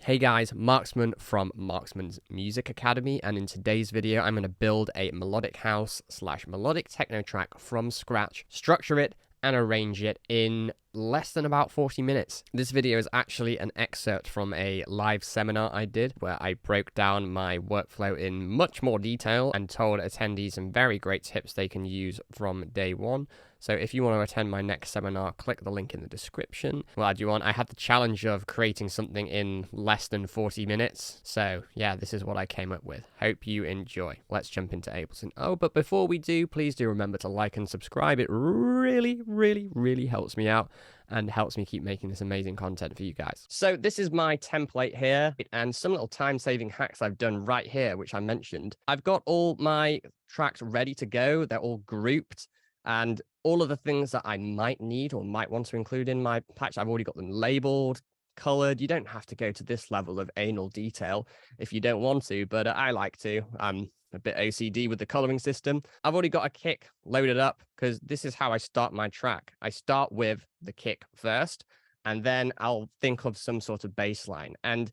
Hey guys, Marksman from Marksman's Music Academy, and in today's video I'm going to build a melodic house / melodic techno track from scratch, structure it and arrange it in less than about 40 minutes. This video is actually an excerpt from a live seminar I did where I broke down my workflow in much more detail and told attendees some very great tips they can use from day one. So if you want to attend my next seminar, click the link in the description. Well, I do want. I had the challenge of creating something in less than 40 minutes. So yeah, this is what I came up with. Hope you enjoy. Let's jump into Ableton. Oh, but before we do, please do remember to like and subscribe. It really helps me out and helps me keep making this amazing content for you guys. So this is my template here and some little time-saving hacks I've done right here, which I mentioned. I've got all my tracks ready to go. They're all grouped. And all of the things that I might need or might want to include in my patch, I've already got them labeled, colored. You don't have to go to this level of anal detail if you don't want to, but I like to. I'm a bit OCD with the coloring system. I've already got a kick loaded up because this is how I start my track. I start with the kick first, and then I'll think of some sort of bass line. And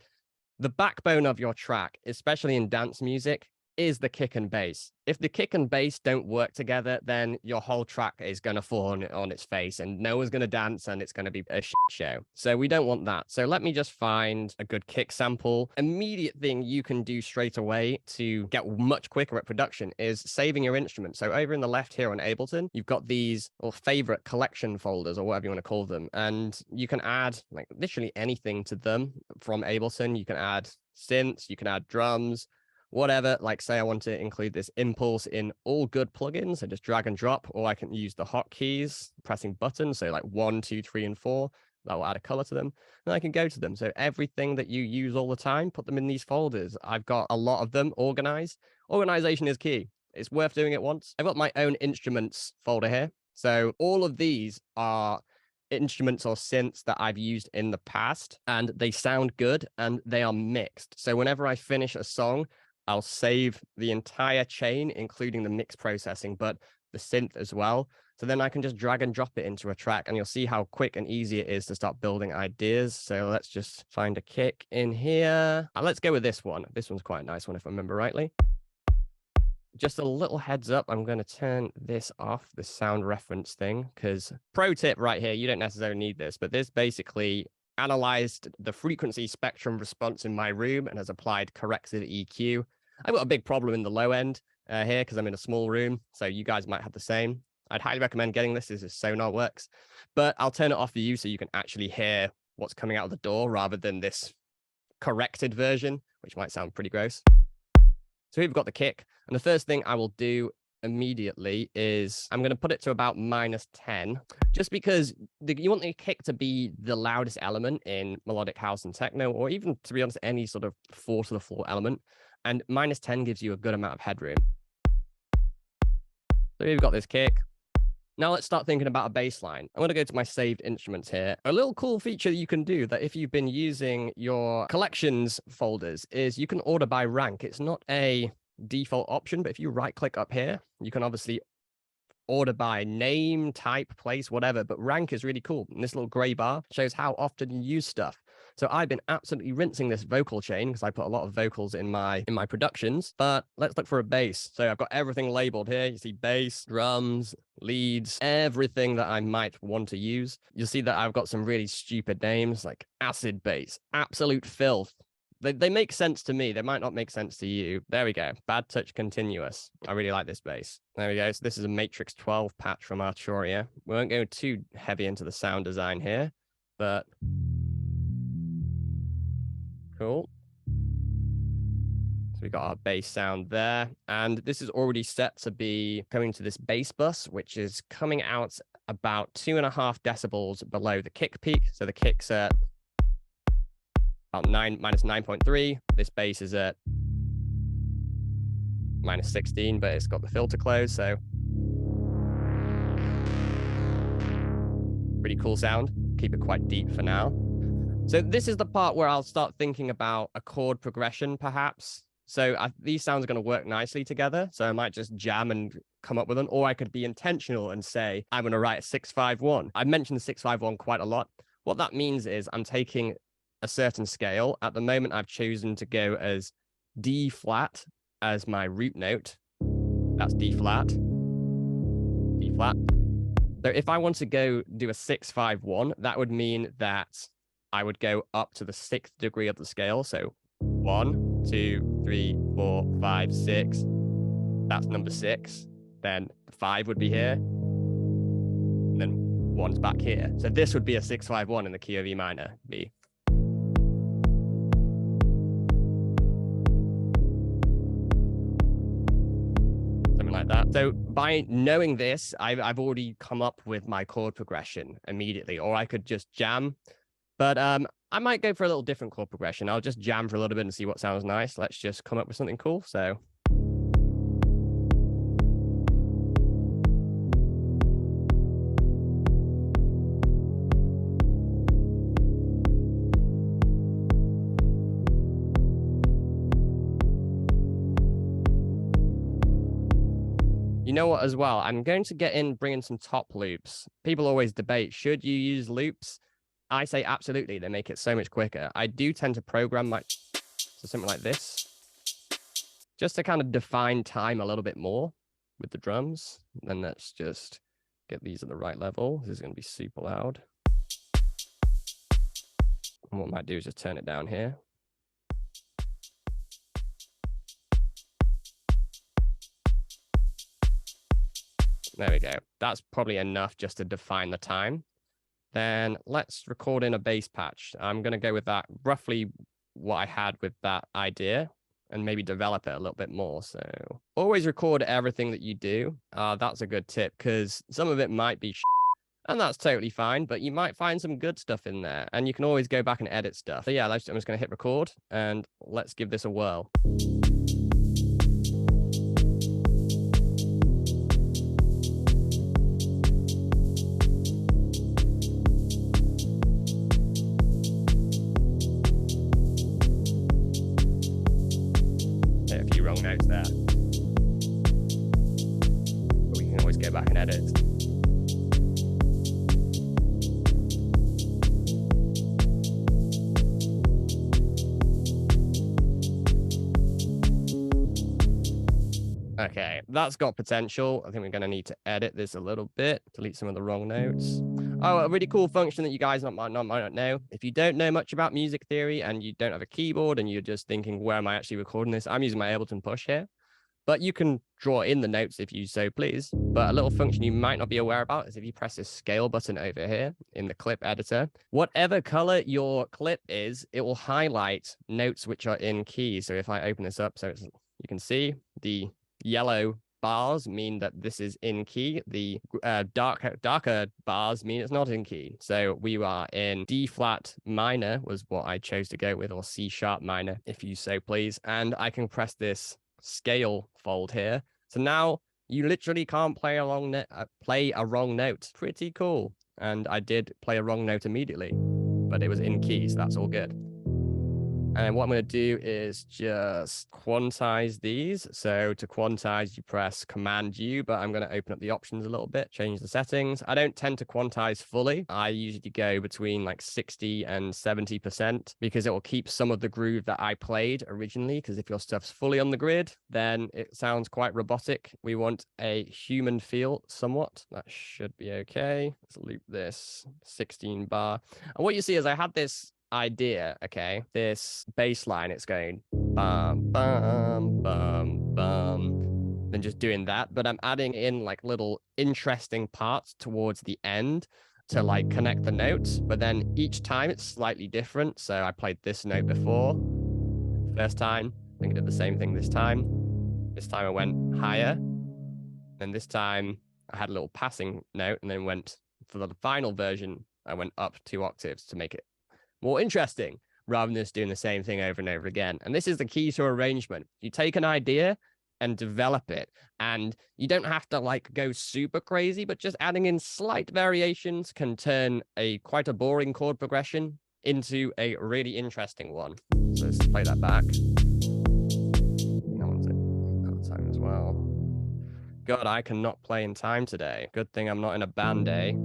the backbone of your track, especially in dance music, is the kick and bass. If the kick and bass don't work together, then your whole track is going to fall on its face and no one's going to dance and it's going to be a shit show. So we don't want that. So let me just find a good kick sample. Immediate thing you can do straight away to get much quicker at production is saving your instrument. So over in the left here on Ableton, you've got these or favorite collection folders or whatever you want to call them. And you can add like literally anything to them from Ableton. You can add synths, you can add drums, whatever. Like say I want to include this impulse in all good plugins, I just drag and drop, or I can use the hotkeys, pressing buttons. So like 1, 2, 3, and 4, that will add a color to them. And I can go to them. So everything that you use all the time, put them in these folders. I've got a lot of them organized. Organization is key. It's worth doing it once. I've got my own instruments folder here. So all of these are instruments or synths that I've used in the past, and they sound good and they are mixed. So whenever I finish a song, I'll save the entire chain, including the mix processing, but the synth as well. So then I can just drag and drop it into a track, and you'll see how quick and easy it is to start building ideas. So let's just find a kick in here. Let's go with this one. This one's quite a nice one, if I remember rightly. Just a little heads up, I'm going to turn this off, the sound reference thing, because pro tip right here, you don't necessarily need this, but this basically analyzed the frequency spectrum response in my room and has applied corrected EQ. I've got a big problem in the low end here because I'm in a small room, so you guys might have the same. I'd highly recommend getting this. This is Sonar works, but I'll turn it off for you so you can actually hear what's coming out of the door rather than this corrected version, which might sound pretty gross. So we've got the kick, and the first thing I will do immediately is I'm going to put it to about -10, just because you want the kick to be the loudest element in melodic house and techno, or even, to be honest, any sort of 4 to the floor element, and -10 gives you a good amount of headroom. So we've got this kick. Now let's start thinking about a bass line. I'm going to go to my saved instruments here. A little cool feature that you can do that if you've been using your collections folders is you can order by rank. It's not a default option, but if you right click up here, you can obviously order by name, type, place, whatever, but rank is really cool. And this little gray bar shows how often you use stuff. So I've been absolutely rinsing this vocal chain because I put a lot of vocals in my productions, but let's look for a bass. So I've got everything labeled here. You see bass, drums, leads, everything that I might want to use. You'll see that I've got some really stupid names like acid bass, absolute filth. They make sense to me. They might not make sense to you. There we go. Bad touch continuous. I really like this bass. There we go. So this is a Matrix 12 patch from Arturia. We won't go too heavy into the sound design here, but cool. So we got our bass sound there. And this is already set to be coming to this bass bus, which is coming out about 2.5 decibels below the kick peak. So the kick's at about -9.3. This bass is at -16, but it's got the filter closed, so pretty cool sound. Keep it quite deep for now. So this is the part where I'll start thinking about a chord progression, perhaps. So these sounds are going to work nicely together. So I might just jam and come up with them, or I could be intentional and say, I'm going to write a 6-5-1. I mentioned 6-5-1 quite a lot. What that means is I'm taking a certain scale. At the moment, I've chosen to go as D flat as my root note. That's D flat. D flat. So if I want to go do a 6-5-1, that would mean that I would go up to the 6th degree of the scale. So 1, 2, 3, 4, 5, 6. That's number 6. Then 5 would be here. And then 1's back here. So this would be a 6-5-1 in the key of E minor, B. Like that. So by knowing this, I've already come up with my chord progression immediately, or I could just jam. But I might go for a little different chord progression. I'll just jam for a little bit and see what sounds nice. Let's just come up with something cool. So. You know what, as well, I'm going to bring in some top loops. People always debate, should you use loops? I say absolutely, they make it so much quicker. I do tend to program so something like this, just to kind of define time a little bit more with the drums. Then let's just get these at the right level. This is going to be super loud. And what I might do is just turn it down here. There we go. That's probably enough just to define the time. Then let's record in a bass patch. I'm going to go with that, roughly what I had with that idea, and maybe develop it a little bit more. So always record everything that you do. That's a good tip, because some of it might be and that's totally fine, but you might find some good stuff in there, and you can always go back and edit stuff. So yeah, I'm just going to hit record, and let's give this a whirl. Wrong notes there, but we can always go back and edit. Okay, that's got potential. I think we're going to need to edit this a little bit, delete some of the wrong notes. Oh, a really cool function that you guys might not know. If you don't know much about music theory and you don't have a keyboard and you're just thinking, where am I actually recording this? I'm using my Ableton Push here, but you can draw in the notes if you so please. But a little function you might not be aware about is if you press this scale button over here in the clip editor, whatever color your clip is, it will highlight notes which are in key. So if I open this up, so you can see the yellow bars mean that this is in key. The darker bars mean it's not in key. So we are in D flat minor was what I chose to go with, or C sharp minor, if you so please. And I can press this scale fold here. So now you literally can't play a wrong note. Pretty cool. And I did play a wrong note immediately, but it was in key, so that's all good. And what I'm going to do is just quantize these. So to quantize, you press Command U, but I'm going to open up the options a little bit, change the settings. I don't tend to quantize fully. I usually go between like 60 and 70% because it will keep some of the groove that I played originally. Because if your stuff's fully on the grid, then it sounds quite robotic. We want a human feel somewhat. That should be okay. Let's loop this 16 bar. And what you see is I had this idea, okay, this bass line, it's going bum bum bum bum, then just doing that, but I'm adding in like little interesting parts towards the end to like connect the notes, but then each time it's slightly different. So I played this note before, first time, I think I did the same thing this time I went higher, then this time I had a little passing note, and then went for the final version, I went up 2 octaves to make it more interesting, rather than just doing the same thing over and over again. And this is the key to arrangement. You take an idea and develop it, and you don't have to like go super crazy, but just adding in slight variations can turn quite a boring chord progression into a really interesting one. So let's play that back. That one's at time as well. God, I cannot play in time today. Good thing I'm not in a band day.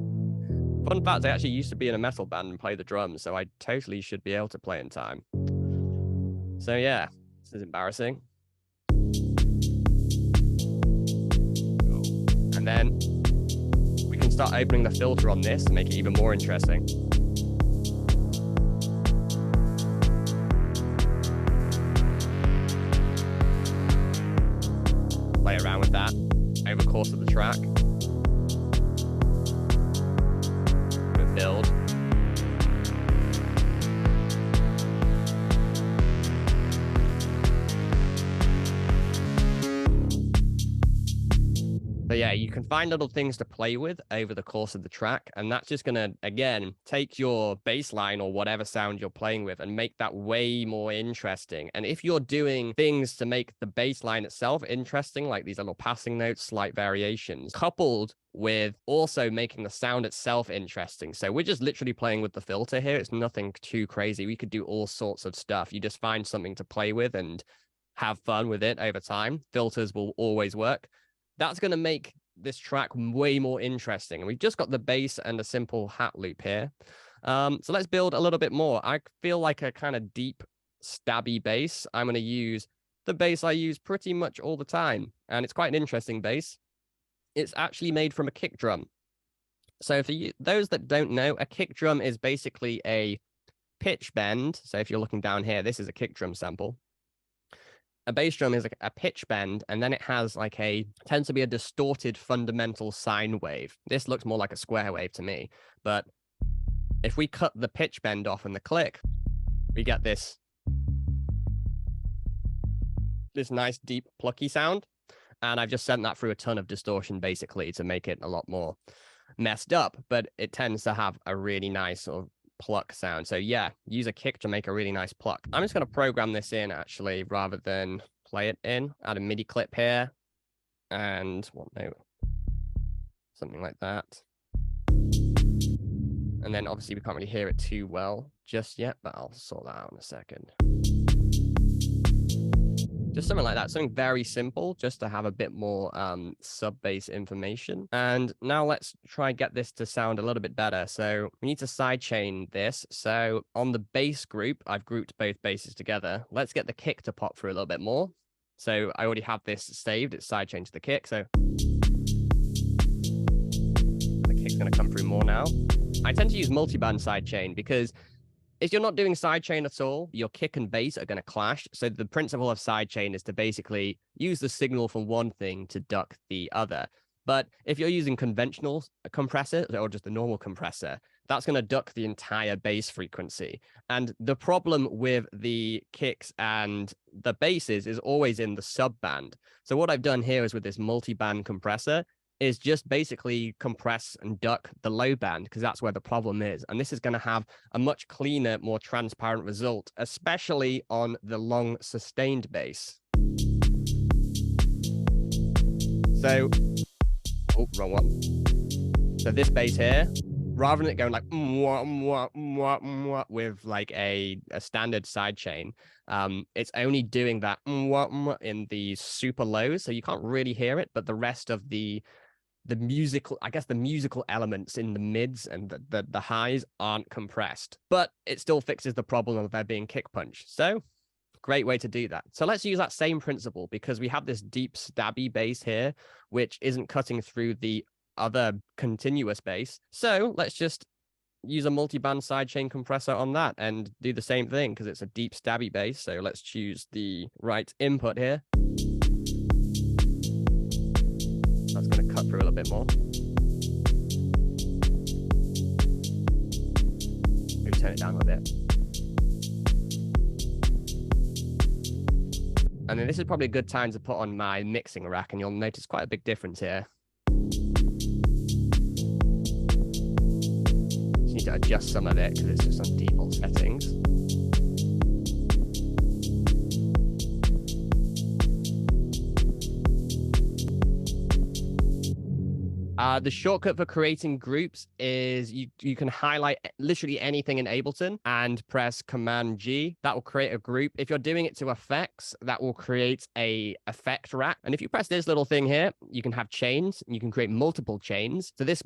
Fun fact, I actually used to be in a metal band and play the drums, so I totally should be able to play in time. So yeah, this is embarrassing. And then we can start opening the filter on this to make it even more interesting. Play around with that over the course of the track. Build. But yeah, you can find little things to play with over the course of the track, and that's just going to, again, take your bass line or whatever sound you're playing with and make that way more interesting. And if you're doing things to make the bass line itself interesting, like these little passing notes, slight variations, coupled with also making the sound itself interesting. So we're just literally playing with the filter here. It's nothing too crazy. We could do all sorts of stuff. You just find something to play with and have fun with it over time. Filters will always work. That's going to make this track way more interesting. And we've just got the bass and a simple hat loop here. So let's build a little bit more. I feel like a kind of deep, stabby bass. I'm going to use the bass I use pretty much all the time. And it's quite an interesting bass. It's actually made from a kick drum. So for you, those that don't know, a kick drum is basically a pitch bend. So if you're looking down here, this is a kick drum sample. A bass drum is a pitch bend, and then it has like tends to be a distorted fundamental sine wave. This looks more like a square wave to me, but if we cut the pitch bend off and the click, we get this nice deep plucky sound. And I've just sent that through a ton of distortion basically to make it a lot more messed up, but it tends to have a really nice sort of pluck sound. So yeah, use a kick to make a really nice pluck. I'm just going to program this in actually rather than play it in. Add a MIDI clip here and what note? Something like that. And then obviously we can't really hear it too well just yet, but I'll sort that out in a second. Just something like that, something very simple, just to have a bit more sub-bass information. And now let's try and get this to sound a little bit better. So we need to sidechain this. So on the bass group, I've grouped both basses together. Let's get the kick to pop through a little bit more. So I already have this saved, it's sidechained to the kick. So the kick's gonna come through more now. I tend to use multiband sidechain because if you're not doing sidechain at all, your kick and bass are going to clash. So the principle of sidechain is to basically use the signal from one thing to duck the other. But if you're using conventional compressor or just a normal compressor, that's going to duck the entire bass frequency. And the problem with the kicks and the basses is always in the subband. So what I've done here is with this multi-band compressor is just basically compress and duck the low band because that's where the problem is. And this is going to have a much cleaner, more transparent result, especially on the long sustained bass. So, oh, wrong one. So this bass here, rather than it going like with like a standard side chain, it's only doing that in the super lows, so you can't really hear it, but the rest of the musical, I guess the musical elements in the mids and the highs aren't compressed, but it still fixes the problem of there being kick punch. So great way to do that. So let's use that same principle because we have this deep stabby bass here, which isn't cutting through the other continuous bass. So let's just use a multi-band sidechain compressor on that and do the same thing because it's a deep stabby bass. So let's choose the right input here. That's going to cut through a little bit more. Maybe turn it down a little bit. And then this is probably a good time to put on my mixing rack, and you'll notice quite a big difference here. Just need to adjust some of it because it's just on default settings. The shortcut for creating groups is you can highlight literally anything in Ableton and press Command G. That will create a group. If you're doing it to effects, that will create a effect rack. And if you press this little thing here, you can have chains. You can create multiple chains. So this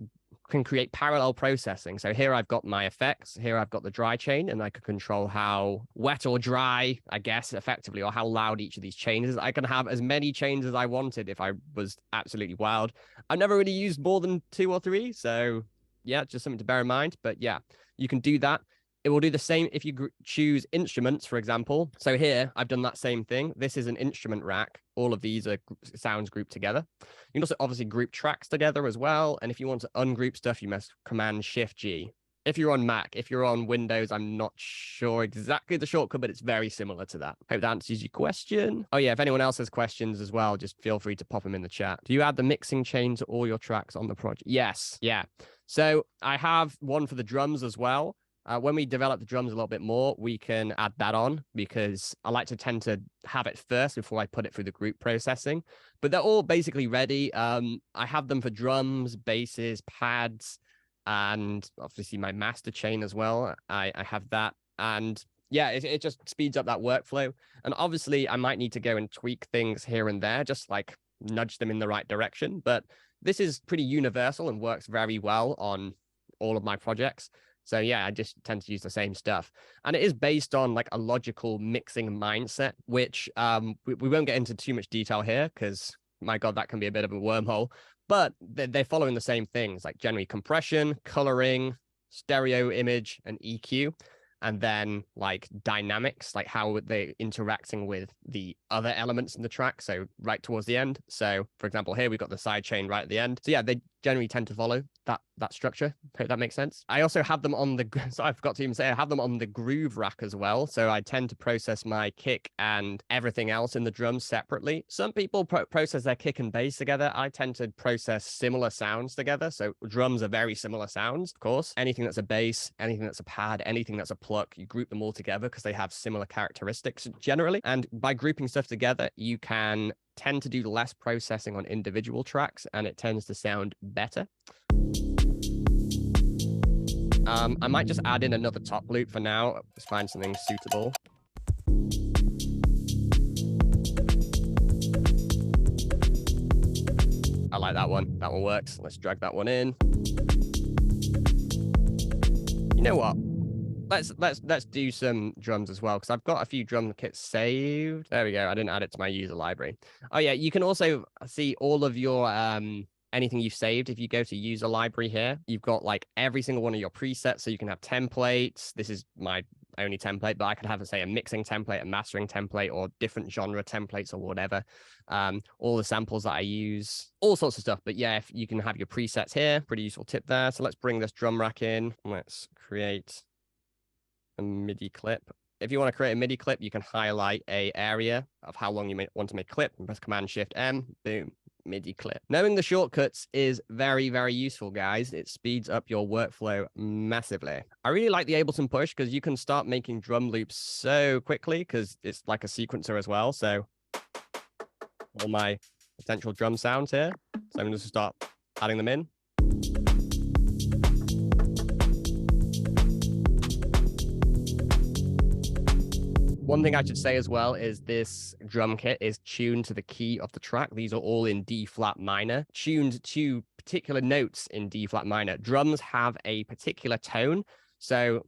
can create parallel processing. So here I've got my effects, here I've got the dry chain, and I can control how wet or dry, I guess, effectively, or how loud each of these chains is. I can have as many chains as I wanted if I was absolutely wild. I've never really used more than 2 or 3, so yeah, just something to bear in mind. But yeah, you can do that. It will do the same if you choose instruments, for example. So here, I've done that same thing. This is an instrument rack. All of these are sounds grouped together. You can also obviously group tracks together as well. And if you want to ungroup stuff, you must Command-Shift-G. If you're on Mac, if you're on Windows, I'm not sure exactly the shortcut, but it's very similar to that. Hope that answers your question. Oh yeah, if anyone else has questions as well, just feel free to pop them in the chat. Do you add the mixing chain to all your tracks on the project? Yes, yeah. So I have one for the drums as well. When we develop the drums a little bit more, we can add that on because I like to tend to have it first before I put it through the group processing. But they're all basically ready. I have them for drums, basses, pads, and obviously my master chain as well. I have that. And yeah, it just speeds up that workflow. And obviously I might need to go and tweak things here and there, just like nudge them in the right direction. But this is pretty universal and works very well on all of my projects. So yeah, I just tend to use the same stuff. And it is based on like a logical mixing mindset, which we won't get into too much detail here because, my God, that can be a bit of a wormhole. But they're following the same things, like generally compression, coloring, stereo image, and EQ. And then like dynamics, like how they're interacting with the other elements in the track. So right towards the end. So for example, here we've got the side chain right at the end. So yeah, they generally tend to follow that structure. Hope that makes sense. I also have them on the, so I forgot to even say, I have them on the groove rack as well. So I tend to process my kick and everything else in the drums separately. Some people process their kick and bass together. I tend to process similar sounds together. So drums are very similar sounds, of course. Anything that's a bass, anything that's a pad, anything that's a pluck, you group them all together because they have similar characteristics generally. And by grouping stuff together, you can tend to do less processing on individual tracks and it tends to sound better. I might just add in another top loop for now. Just find something suitable. I like that one. That one works. Let's drag that one in. You know what? Let's do some drums as well because I've got a few drum kits saved. There we go. I didn't add it to my user library. Oh yeah, you can also see all of your anything you've saved. If you go to user library here, you've got like every single one of your presets. So you can have templates. This is my only template, but I could have, say, a mixing template, a mastering template, or different genre templates or whatever. All the samples that I use, all sorts of stuff. But yeah, if you can have your presets here, pretty useful tip there. So let's bring this drum rack in. Let's create a MIDI clip. If you want to create a MIDI clip, you can highlight a area of how long you may want to make a clip and press Command-Shift-M, boom, MIDI clip. Knowing the shortcuts is very, very useful, guys. It speeds up your workflow massively. I really like the Ableton push because you can start making drum loops so quickly because it's like a sequencer as well. So all my potential drum sounds here. So I'm going to start adding them in. One thing I should say as well is this drum kit is tuned to the key of the track. These are all in D flat minor, tuned to particular notes in D flat minor. Drums have a particular tone. So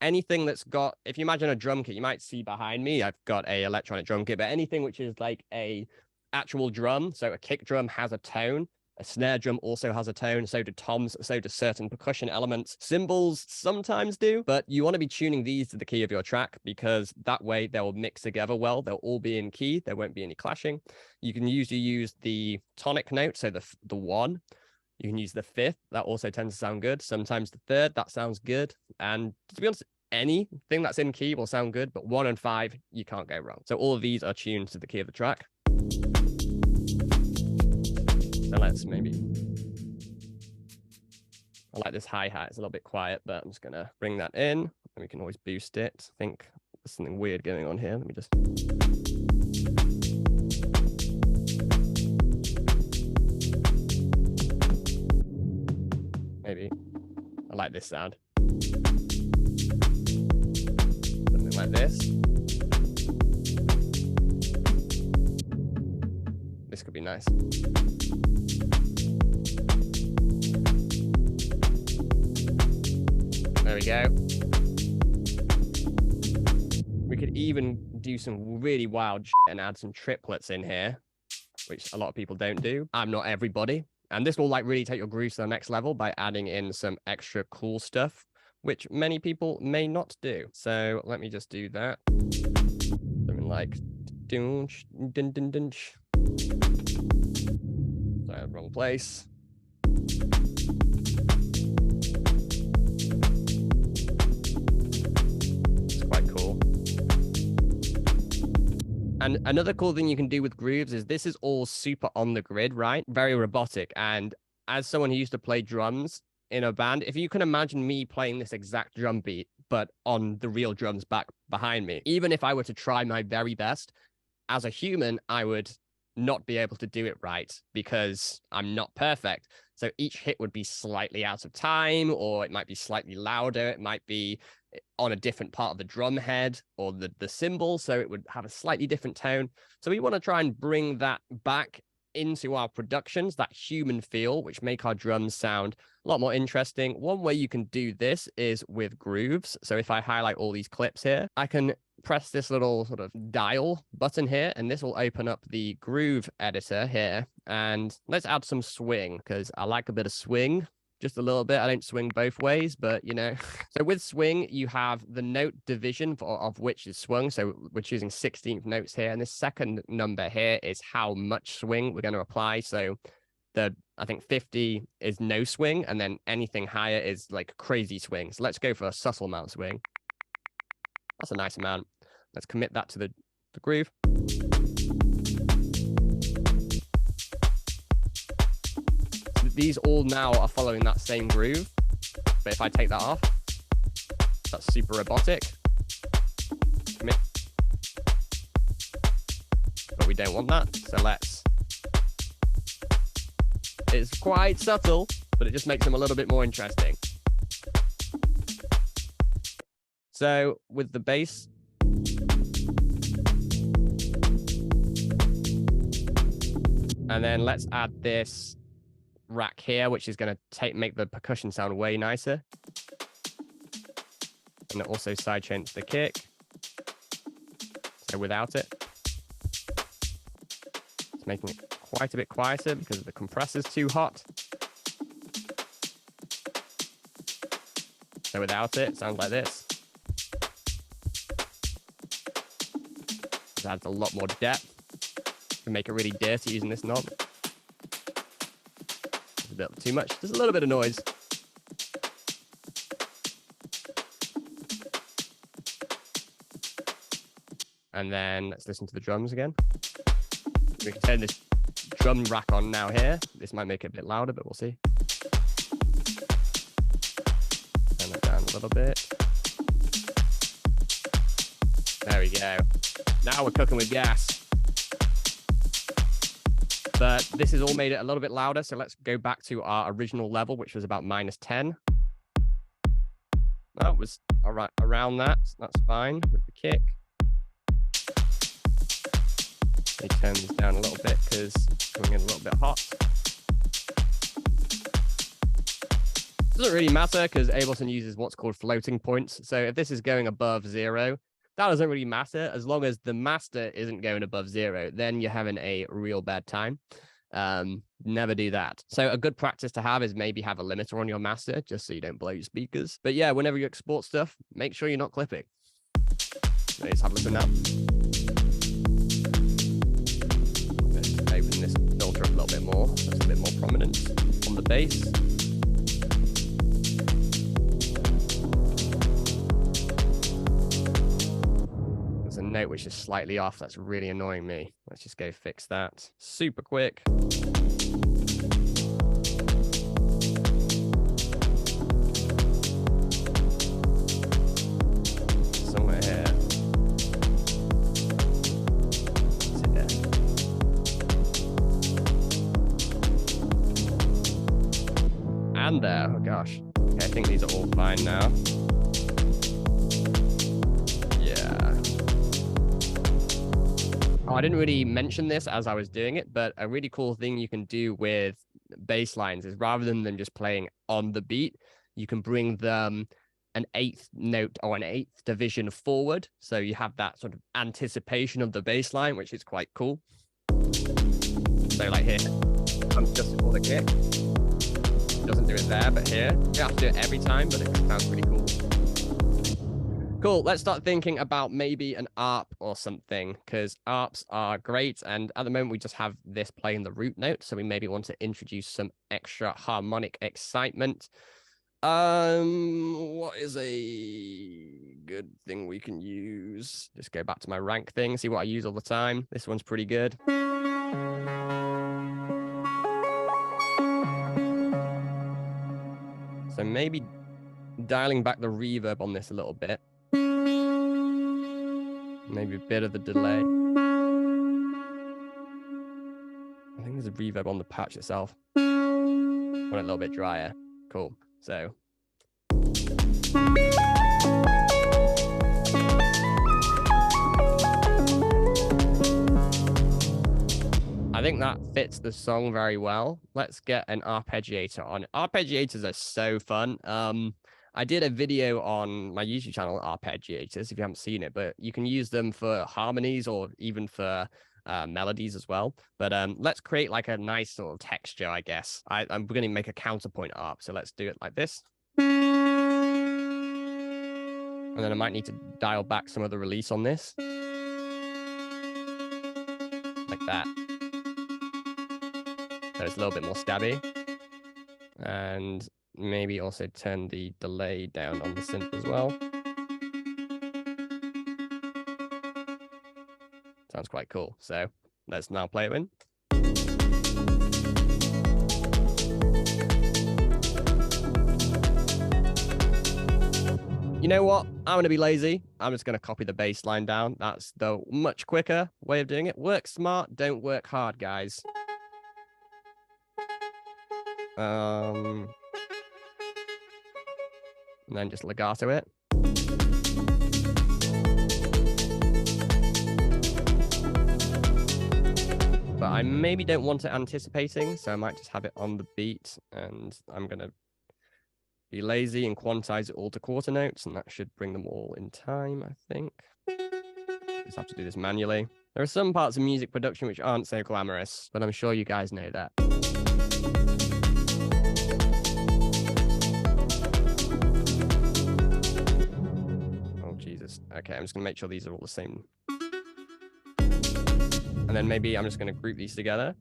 anything that's got, if you imagine a drum kit, you might see behind me, I've got a electronic drum kit, but anything which is like a actual drum, so a kick drum has a tone. A snare drum also has a tone, so do toms, so do certain percussion elements. Cymbals sometimes do, but you want to be tuning these to the key of your track because that way they'll mix together well. They'll all be in key. There won't be any clashing. You can usually use the tonic note, so the 1. You can use the 5th. That also tends to sound good. Sometimes the 3rd, that sounds good. And to be honest, anything that's in key will sound good, but 1 and 5, you can't go wrong. So all of these are tuned to the key of the track. So let's maybe, I like this hi-hat, it's a little bit quiet, but I'm just going to bring that in and we can always boost it. I think there's something weird going on here. Let me just. Maybe. I like this sound. Something like this. This could be nice. There we go. We could even do some really wild shit and add some triplets in here, which a lot of people don't do. I'm not everybody. And this will like really take your grooves to the next level by adding in some extra cool stuff, which many people may not do. So let me just do that. Something like dunch, dun dun dunch. Sorry, wrong place. It's quite cool. And another cool thing you can do with grooves is this is all super on the grid, right? Very robotic. And as someone who used to play drums in a band, if you can imagine me playing this exact drum beat, but on the real drums back behind me, even if I were to try my very best, as a human, I would not be able to do it right because I'm not perfect. So each hit would be slightly out of time, or it might be slightly louder. It might be on a different part of the drum head or the cymbal, so it would have a slightly different tone. So we want to try and bring that back into our productions, that human feel, which make our drums sound a lot more interesting. One way you can do this is with grooves. So if I highlight all these clips here, I can press this little sort of dial button here, and this will open up the groove editor here. And let's add some swing, because I like a bit of swing, just a little bit. I don't swing both ways, but you know. So with swing, you have the note division of which is swung. So we're choosing 16th notes here. And this second number here is how much swing we're going to apply. So I think 50 is no swing, and then anything higher is like crazy swing. So let's go for a subtle amount of swing. That's a nice amount. Let's commit that to the groove. So these all now are following that same groove. But if I take that off, that's super robotic. Commit. But we don't want that. So it's quite subtle, but it just makes them a little bit more interesting. So with the bass, and then let's add this rack here, which is going to make the percussion sound way nicer. And it also sidechains the kick. So without it, it's making it quite a bit quieter because the compressor's too hot. So without it, it sounds like this. It adds a lot more depth. You can make it really dirty using this knob. It's a bit too much. Just a little bit of noise. And then let's listen to the drums again. We can turn this drum rack on now here. This might make it a bit louder, but we'll see. Turn that down a little bit. There we go. Now we're cooking with gas. But this has all made it a little bit louder, so let's go back to our original level, which was about -10. That was all right around that. So that's fine with the kick. Let me turn this down a little bit because it's coming in a little bit hot. Doesn't really matter because Ableton uses what's called floating points. So if this is going above 0, that doesn't really matter as long as the master isn't going above 0. Then you're having a real bad time. Never do that. So a good practice to have is maybe have a limiter on your master just so you don't blow your speakers. But yeah, whenever you export stuff, make sure you're not clipping. Let's have a listen now. Let's open this filter up a little bit more. That's a bit more prominent on the bass. Note which is slightly off. That's really annoying me. Let's just go fix that super quick. Somewhere here. Is it there? And there. Oh gosh. Okay, I think these are all fine now. Oh, I didn't really mention this as I was doing it, but a really cool thing you can do with bass lines is rather than them just playing on the beat, you can bring them an eighth note or an eighth division forward. So you have that sort of anticipation of the bass line, which is quite cool. So like here, I'm just for the kick. Doesn't do it there, but here, you have to do it every time, but it sounds pretty cool. Cool, let's start thinking about maybe an arp or something, because arps are great, and at the moment we just have this playing the root note, so we maybe want to introduce some extra harmonic excitement. What is a good thing we can use? Just go back to my rank thing, see what I use all the time. This one's pretty good. So maybe dialing back the reverb on this a little bit. Maybe a bit of the delay. I think there's a reverb on the patch itself. Want it a little bit drier. Cool. So. I think that fits the song very well. Let's get an arpeggiator on. Arpeggiators are so fun. I did a video on my YouTube channel, arpeggiators, if you haven't seen it, but you can use them for harmonies or even for melodies as well. But let's create like a nice sort of texture, I guess. I'm going to make a counterpoint arp, so let's do it like this. And then I might need to dial back some of the release on this. Like that. So it's a little bit more stabby. And maybe also turn the delay down on the synth as well. Sounds quite cool. So let's now play it in. You know what? I'm going to be lazy. I'm just going to copy the bass line down. That's the much quicker way of doing it. Work smart, don't work hard, guys. And then just legato it. But I maybe don't want it anticipating, so I might just have it on the beat, and I'm going to be lazy and quantize it all to quarter notes, and that should bring them all in time, I think. Just have to do this manually. There are some parts of music production which aren't so glamorous, but I'm sure you guys know that. Okay, I'm just going to make sure these are all the same. And then maybe I'm just going to group these together.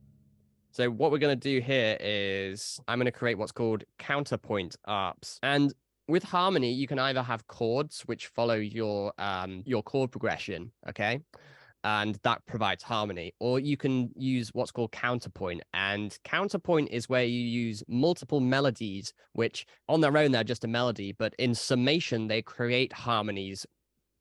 So what we're going to do here is I'm going to create what's called counterpoint arps. And with harmony, you can either have chords which follow your chord progression, okay? And that provides harmony. Or you can use what's called counterpoint. And counterpoint is where you use multiple melodies, which on their own, they're just a melody. But in summation, they create harmonies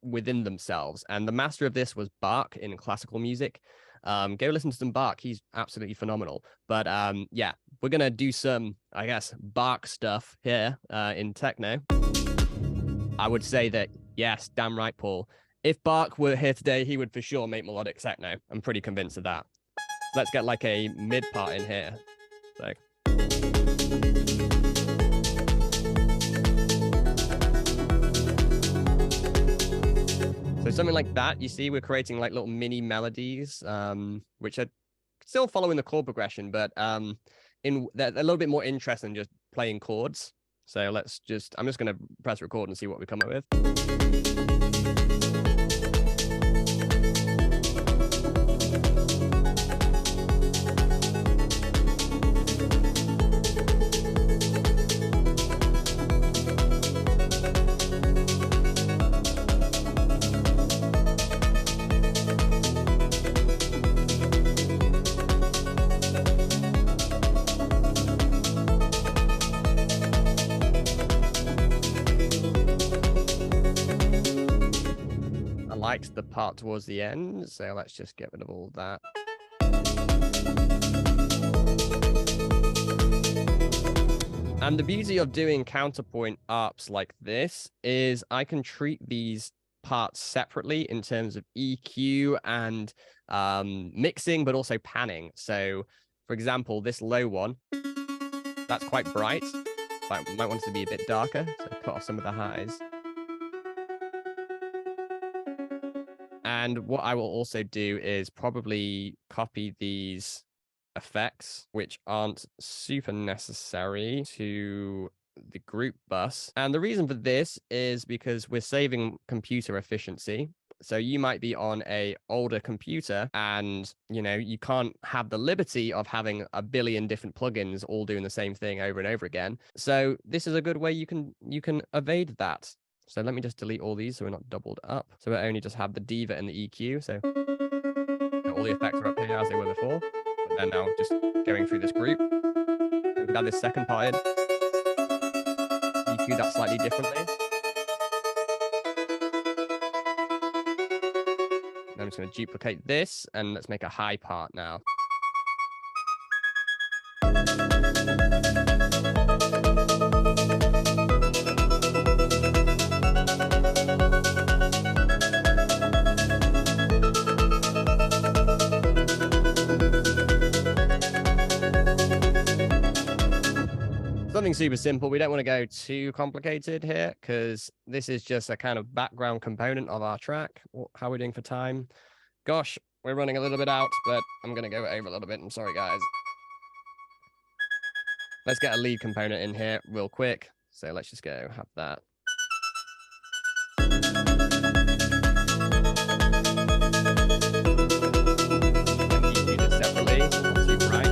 within themselves. And the master of this was Bach in classical music. Go listen to some Bach. He's absolutely phenomenal. But yeah, we're going to do some, I guess, Bach stuff here in techno. I would say that, yes, damn right, Paul. If Bach were here today, he would for sure make melodic techno. I'm pretty convinced of that. Let's get like a mid part in here. So. So something like that, you see, we're creating like little mini melodies, which are still following the chord progression, but they're a little bit more interesting than just playing chords. So I'm just going to press record and see what we come up with. Liked the part towards the end, so let's just get rid of all that. And the beauty of doing counterpoint arps like this is I can treat these parts separately in terms of EQ and mixing, but also panning. So for example, this low one, that's quite bright. might want it to be a bit darker, so cut off some of the highs. And what I will also do is probably copy these effects, which aren't super necessary, to the group bus. And the reason for this is because we're saving computer efficiency. So you might be on a older computer and, you know, you can't have the liberty of having a billion different plugins all doing the same thing over and over again. So this is a good way you can evade that. So let me just delete all these so we're not doubled up. So we only just have the diva and the EQ. So all the effects are up here as they were before. But then now just going through this group. We could add this second part in. EQ that slightly differently. I'm just going to duplicate this and let's make a high part now. Something super simple. We don't want to go too complicated here because this is just a kind of background component of our track. How are we doing for time? Gosh, we're running a little bit out, but I'm going to go over a little bit. I'm sorry, guys. Let's get a lead component in here real quick. So let's just go have that. And you do this separately, not too bright.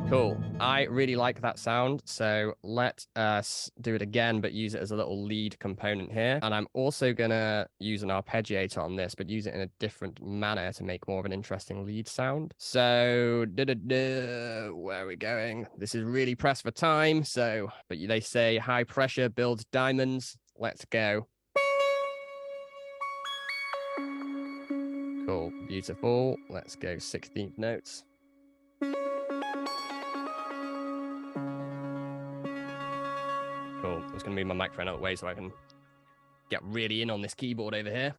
Cool. I really like that sound, so let us do it again, but use it as a little lead component here. And I'm also gonna use an arpeggiator on this, but use it in a different manner to make more of an interesting lead sound. So, where are we going? This is really pressed for time, so, but they say high pressure builds diamonds. Let's go. Cool, beautiful. Let's go 16th notes. Cool. I'm just going to move my microphone out of the way so I can get really in on this keyboard over here.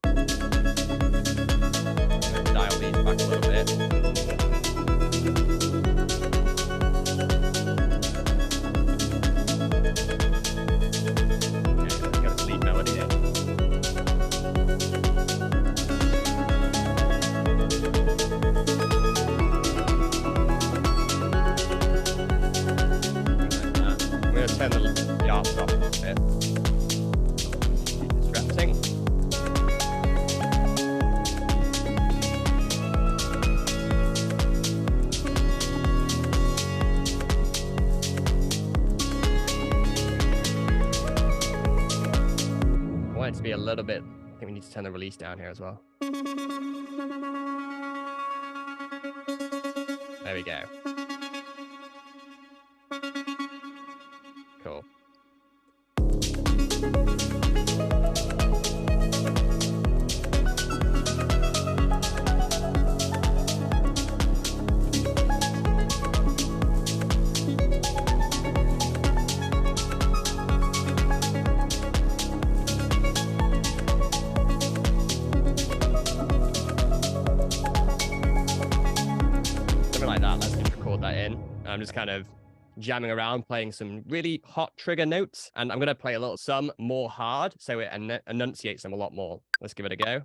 Dial these back a little bit. Okay, let's get a lead melody here. I'm going to turn the arps off a little bit. Distracting. I want it to be a little bit. I think we need to turn the release down here as well. There we go. Cool. Something like that. Let's just record that in. I'm just kind of jamming around, playing some really hot trigger notes, and I'm going to play a little some more hard so it enunciates them a lot more. Let's give it a go.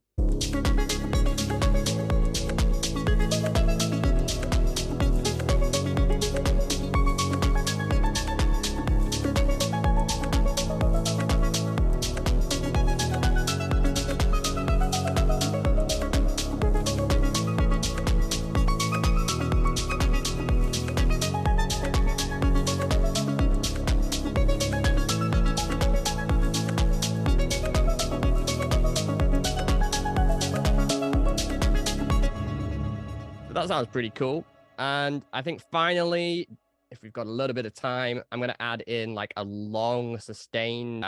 That sounds pretty cool. And I think finally, if we've got a little bit of time, I'm going to add in like a long sustained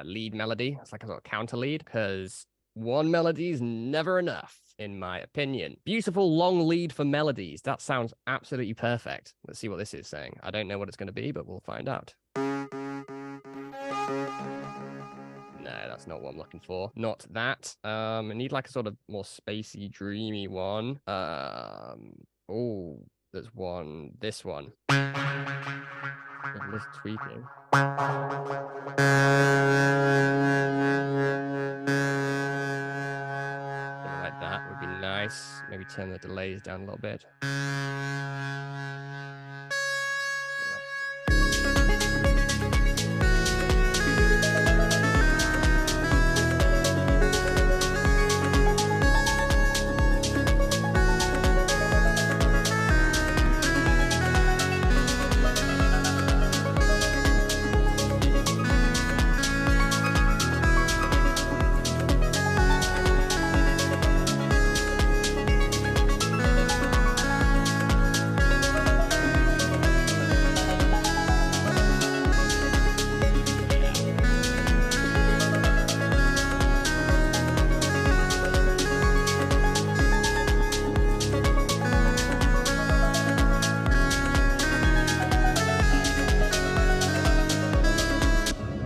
lead melody. It's like a sort of counter lead because one melody is never enough. in my opinion. Beautiful long lead for melodies. That sounds absolutely perfect. Let's see what this is saying. I don't know what it's going to be, but we'll find out. No, that's not what I'm looking for. Not that. I need like a sort of more spacey, dreamy one. Oh, there's one. This one. This tweaking. Something like that would be nice. Maybe turn the delays down a little bit.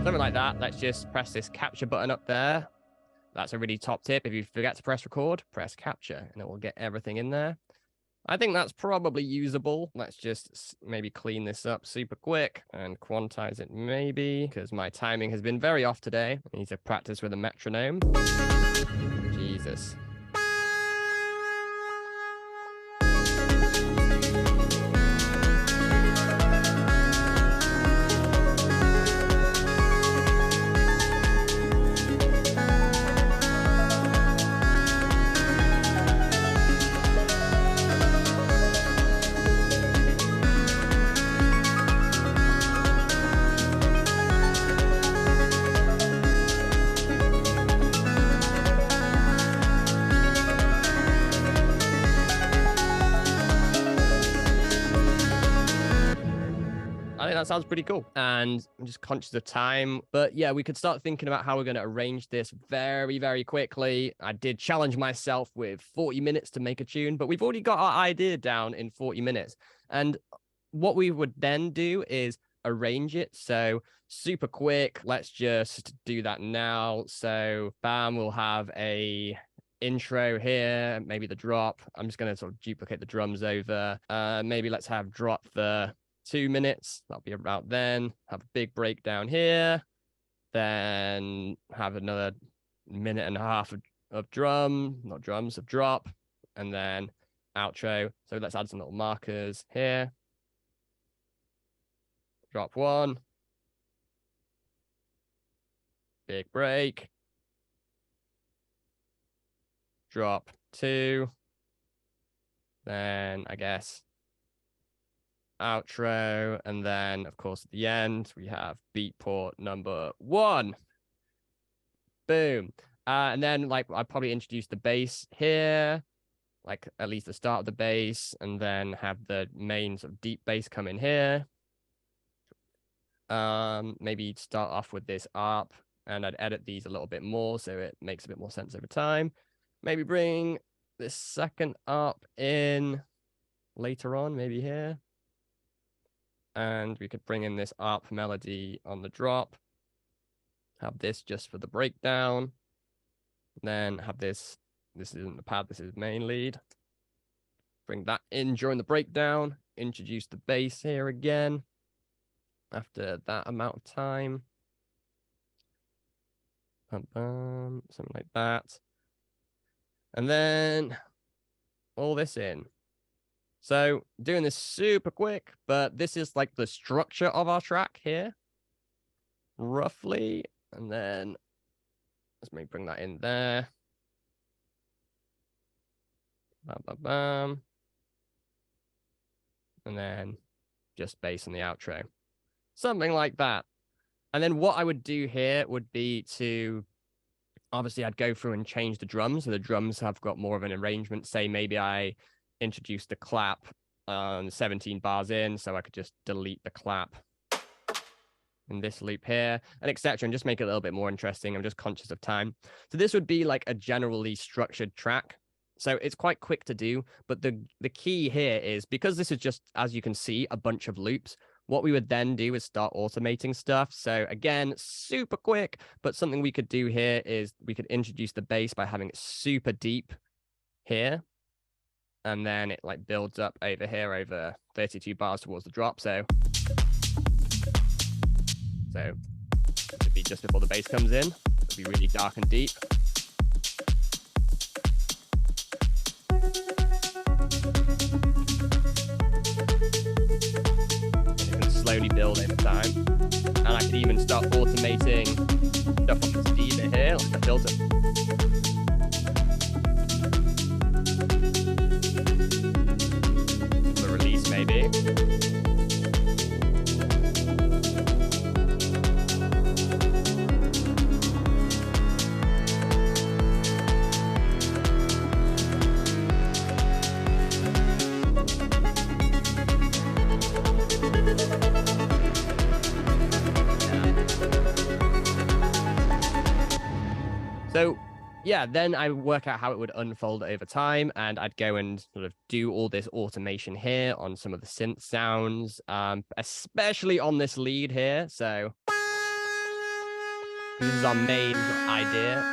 Something like that. Let's just press this capture button up there. That's a really top tip. If you forget to press record, press capture and it will get everything in there. I think that's probably usable. Let's just maybe clean this up super quick and quantize it maybe, because my timing has been very off today. I need to practice with a metronome. Jesus. I think that sounds pretty cool. And I'm just conscious of time. But yeah, we could start thinking about how we're going to arrange this very, very quickly. I did challenge myself with 40 minutes to make a tune, but we've already got our idea down in 40 minutes. And what we would then do is arrange it. So super quick. Let's just do that now. So bam, we'll have a intro here, maybe the drop. I'm just going to sort of duplicate the drums over. Maybe let's have drop the 2 minutes. That'll be about then. Have a big breakdown here. Then have another minute and a half of drop. And then outro. So let's add some little markers here. Drop 1. Big break. Drop 2. Then I guess outro, and then of course at the end we have beat port number 1. Boom. And then like I'd probably introduce the bass here, like at least the start of the bass, and then have the main sort of deep bass come in here. Maybe start off with this arp, and I'd edit these a little bit more so it makes a bit more sense over time. Maybe bring this second arp in later on, maybe here. And we could bring in this arp melody on the drop. Have this just for the breakdown. Then have this. This isn't the pad, this is main lead. Bring that in during the breakdown. Introduce the bass here again. After that amount of time. Something like that. And then all this in. So doing this super quick, but this is like the structure of our track here, roughly. And then let's maybe bring that in there. Bam, bam, bam. And then just bass on the outro. Something like that. And then what I would do here would be to, obviously I'd go through and change the drums. So the drums have got more of an arrangement. Say maybe I introduce the clap 17 bars in, so I could just delete the clap in this loop here, and etc., and just make it a little bit more interesting. I'm just conscious of time. So this would be like a generally structured track. So it's quite quick to do, but the key here is, because this is just, as you can see, a bunch of loops, what we would then do is start automating stuff. So again, super quick, but something we could do here is we could introduce the bass by having it super deep here. And then it like builds up over here over 32 bars towards the drop. So it'd be just before the bass comes in. It'd be really dark and deep. Slowly build over time, and I could even start automating stuff on the speaker here, like the filter. The release maybe. So yeah, then I work out how it would unfold over time, and I'd go and sort of do all this automation here on some of the synth sounds, especially on this lead here. So this is our main idea.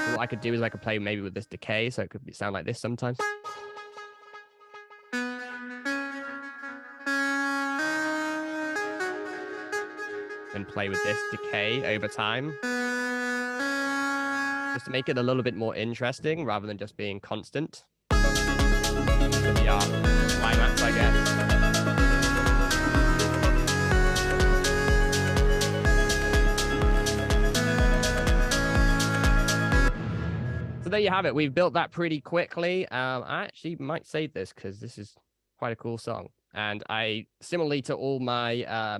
So what I could do is I could play maybe with this decay, so it could sound like this sometimes. And play with this decay over time, just to make it a little bit more interesting rather than just being constant. Yeah, climax, I guess. So there you have it. We've built that pretty quickly. I actually might save this because this is quite a cool song. And I, similarly to all my,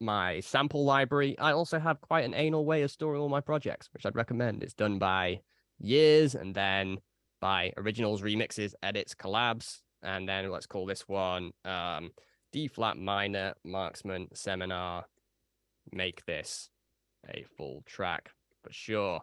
my sample library, I also have quite an anal way of storing all my projects, which I'd recommend. It's done by years, and then by originals, remixes, edits, collabs, and then let's call this one D flat minor, Marksman, Seminar, make this a full track for sure.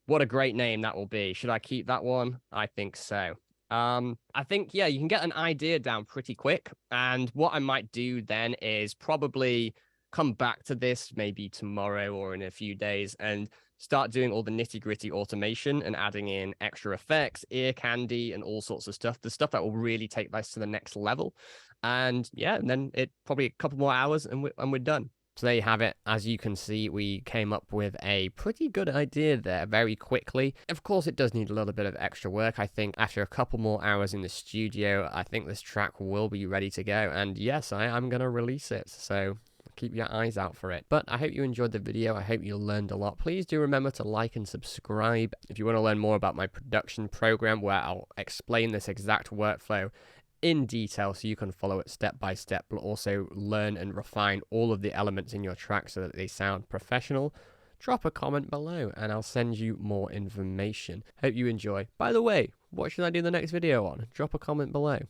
What a great name that will be. Should I keep that one? I think so. I think, yeah, you can get an idea down pretty quick. And what I might do then is probably come back to this maybe tomorrow or in a few days and start doing all the nitty-gritty automation and adding in extra effects, ear candy, and all sorts of stuff. The stuff that will really take this to the next level. And yeah, and then it probably a couple more hours and we're done. So there you have it. As you can see, we came up with a pretty good idea there very quickly. Of course, it does need a little bit of extra work. I think after a couple more hours in the studio, I think this track will be ready to go. And yes, I am going to release it. So keep your eyes out for it. But I hope you enjoyed the video. I hope you learned a lot. Please do remember to like and subscribe. If you want to learn more about my production program, where I'll explain this exact workflow in detail so you can follow it step by step, but also learn and refine all of the elements in your track so that they sound professional, drop a comment below and I'll send you more information. Hope you enjoy. By the way, what should I do the next video on? Drop a comment below.